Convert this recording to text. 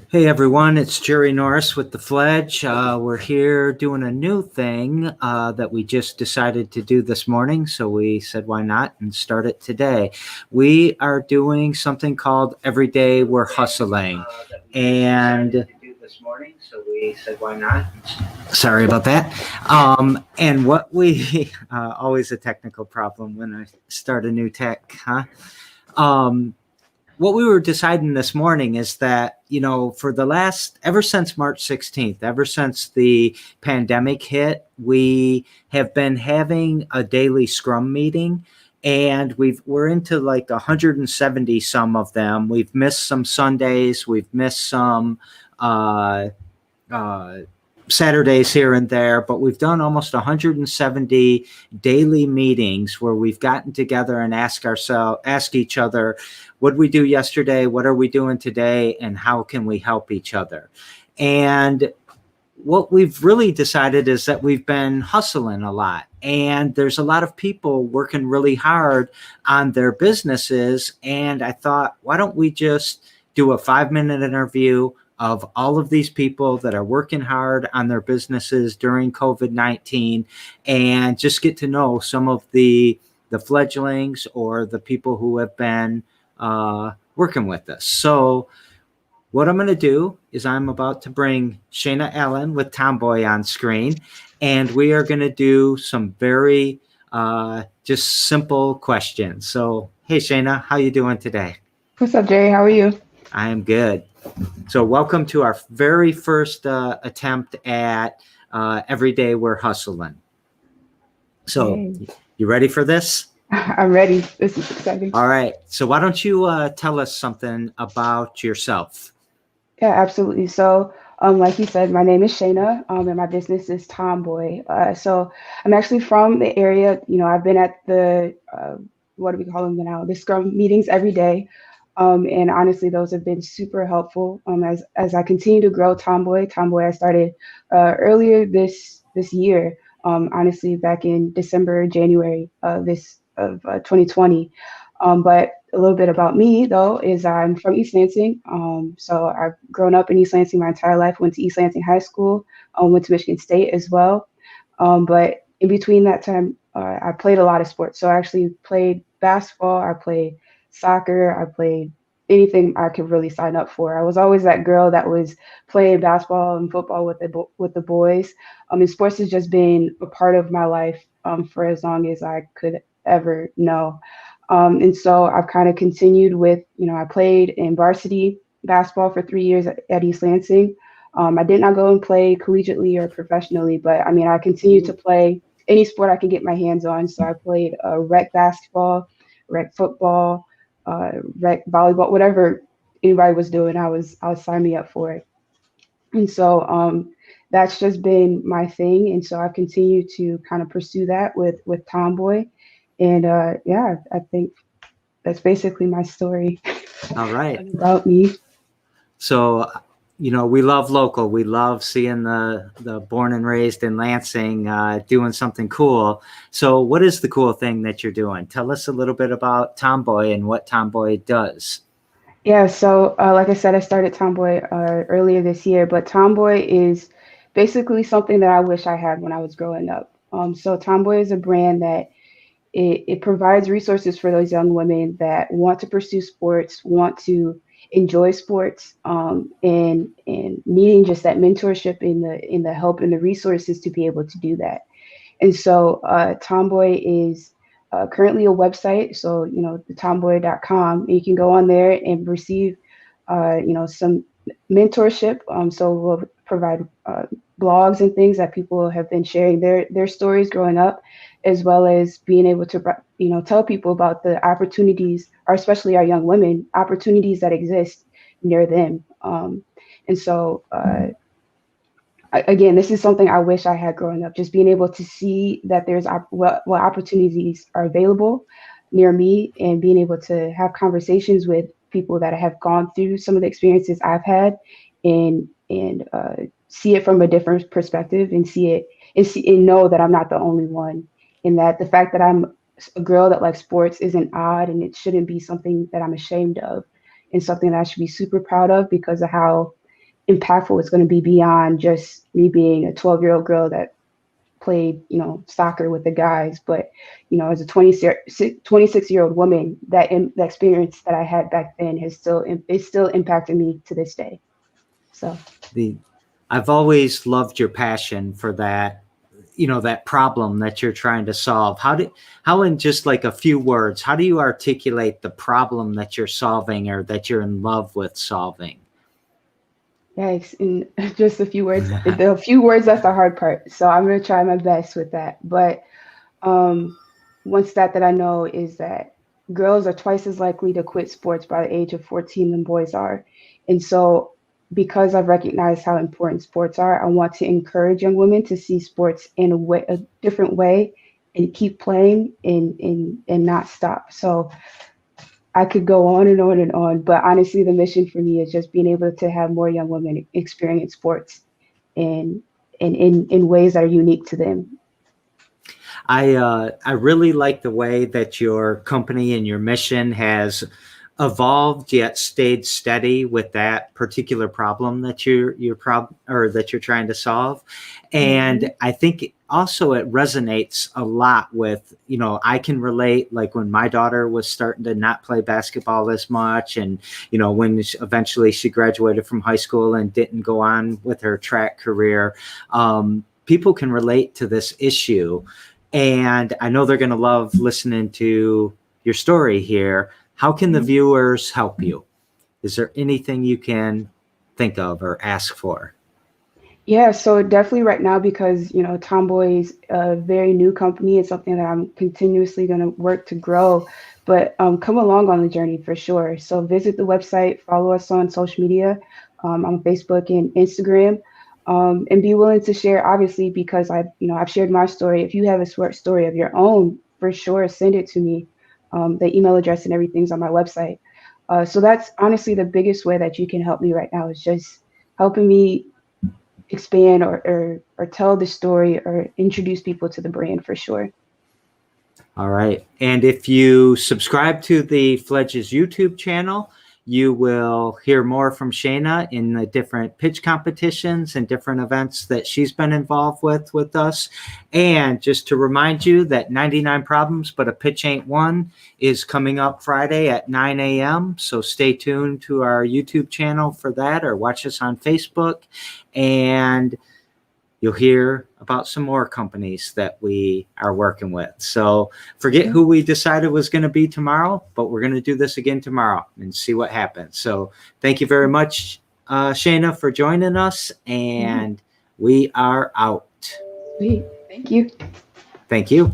Hey everyone, it's Jerry Norris with the Fledge. We're here doing a new thing that we just decided to do this morning, so we said why not and start it today. We are doing something called Every Day We're Hustling. And sorry about that. And what we always a technical problem when I start a new tech, huh? Um, what we were deciding this morning is that, for the last, ever since March 16th, ever since the pandemic hit, we have been having a daily scrum meeting, and we're into like 170 some of them. We've missed some Sundays, we've missed some uh, uh, Saturdays here and there, but we've done almost 170 daily meetings where we've gotten together and ask each other, what did we do yesterday? What are we doing today? And how can we help each other? And what we've really decided is that we've been hustling a lot, and there's a lot of people working really hard on their businesses. And I thought, why don't we just do a 5-minute interview of all of these people that are working hard on their businesses during COVID-19 and just get to know some of the fledglings or the people who have been working with us. So what I'm going to do is I'm about to bring Shayna Allen with TamBwoy on screen, and we are going to do some very just simple questions. So, hey Shayna, how you doing today? What's up, Jerry? How are you? I am good. So welcome to our very first attempt at Every Day We're Hustling. So Yay. you ready for this? I'm ready. This is exciting. All right. So why don't you tell us something about yourself? Yeah, absolutely. So, like you said, my name is Shayna, and my business is TamBwoy. So I'm actually from the area. I've been at the what do we call them now? The Scrum meetings every day, and honestly, those have been super helpful. As I continue to grow TamBwoy. TamBwoy I started earlier this year. Honestly, back in December, January this of 2020. But a little bit about me, though, is I'm from East Lansing. So I've grown up in East Lansing my entire life, went to East Lansing High School, went to Michigan State as well. But in between that time, I played a lot of sports. So I actually played basketball, I played soccer, I played anything I could really sign up for. I was always that girl that was playing basketball and football with the boys. And sports has just been a part of my life for as long as I could ever know. And so I've kind of continued with, I played in varsity basketball for 3 years at East Lansing. I did not go and play collegiately or professionally, but I mean, I continued to play any sport I could get my hands on. So I played rec basketball, rec football, rec volleyball, whatever anybody was doing, I was sign me up for it. And so that's just been my thing. And so I've continued to kind of pursue that with TamBwoy. And yeah, I think that's basically my story All right. about me. So, we love local. We love seeing the born and raised in Lansing doing something cool. So, what is the cool thing that you're doing? Tell us a little bit about TamBwoy and what TamBwoy does. Yeah, so like I said, I started TamBwoy earlier this year, but TamBwoy is basically something that I wish I had when I was growing up. So TamBwoy is a brand that it provides resources for those young women that want to pursue sports, want to enjoy sports, and needing just that mentorship in the help and the resources to be able to do that. And so TamBwoy is currently a website. So, the TamBwoy.com, you can go on there and receive, some mentorship. So we'll provide blogs and things that people have been sharing their stories growing up, as well as being able to, tell people about the opportunities, or especially our young women, opportunities that exist near them. And so, again, this is something I wish I had growing up, just being able to see that there's what opportunities are available near me, and being able to have conversations with people that have gone through some of the experiences I've had, and see it from a different perspective, and see it and know that I'm not the only one, and that the fact that I'm a girl that likes sports isn't odd, and it shouldn't be something that I'm ashamed of, and something that I should be super proud of because of how impactful it's going to be beyond just me being a 12-year-old girl that played, soccer with the guys, but as a 26-year-old woman, the experience that I had back then is still impacting me to this day. So I've always loved your passion for that, that problem that you're trying to solve. How in just like a few words, how do you articulate the problem that you're solving or that you're in love with solving? yikes, in just a few words, the few words, that's the hard part. So I'm going to try my best with that. But um, one stat that I know is that girls are twice as likely to quit sports by the age of 14 than boys are. And so, because I've recognized how important sports are, I want to encourage young women to see sports in a different way, and keep playing and not stop. So I could go on and on and on, but honestly, the mission for me is just being able to have more young women experience sports in ways that are unique to them. I really like the way that your company and your mission has evolved yet stayed steady with that particular problem that that you're trying to solve. And Mm-hmm. I think also it resonates a lot with, I can relate, like when my daughter was starting to not play basketball as much, and when eventually she graduated from high school and didn't go on with her track career. People can relate to this issue, and I know they're going to love listening to your story here. How can the viewers help you? Is there anything you can think of or ask for? Yeah, so definitely right now, because TamBwoy is a very new company. It's something that I'm continuously going to work to grow, but come along on the journey for sure. So visit the website, follow us on social media, on Facebook and Instagram, and be willing to share. Obviously, because I've shared my story. If you have a short story of your own, for sure, send it to me. The email address and everything's on my website. So that's honestly the biggest way that you can help me right now, is just helping me expand or tell the story or introduce people to the brand for sure. All right. And if you subscribe to the Fledge's YouTube channel, you will hear more from Shayna in the different pitch competitions and different events that she's been involved with us. And just to remind you that 99 Problems But a Pitch Ain't One is coming up Friday at 9 a.m. So stay tuned to our YouTube channel for that, or watch us on Facebook. And you'll hear about some more companies that we are working with. So forget who we decided was going to be tomorrow, but we're going to do this again tomorrow and see what happens. So thank you very much, Shayna, for joining us, and we are out. Sweet. Thank you. Thank you.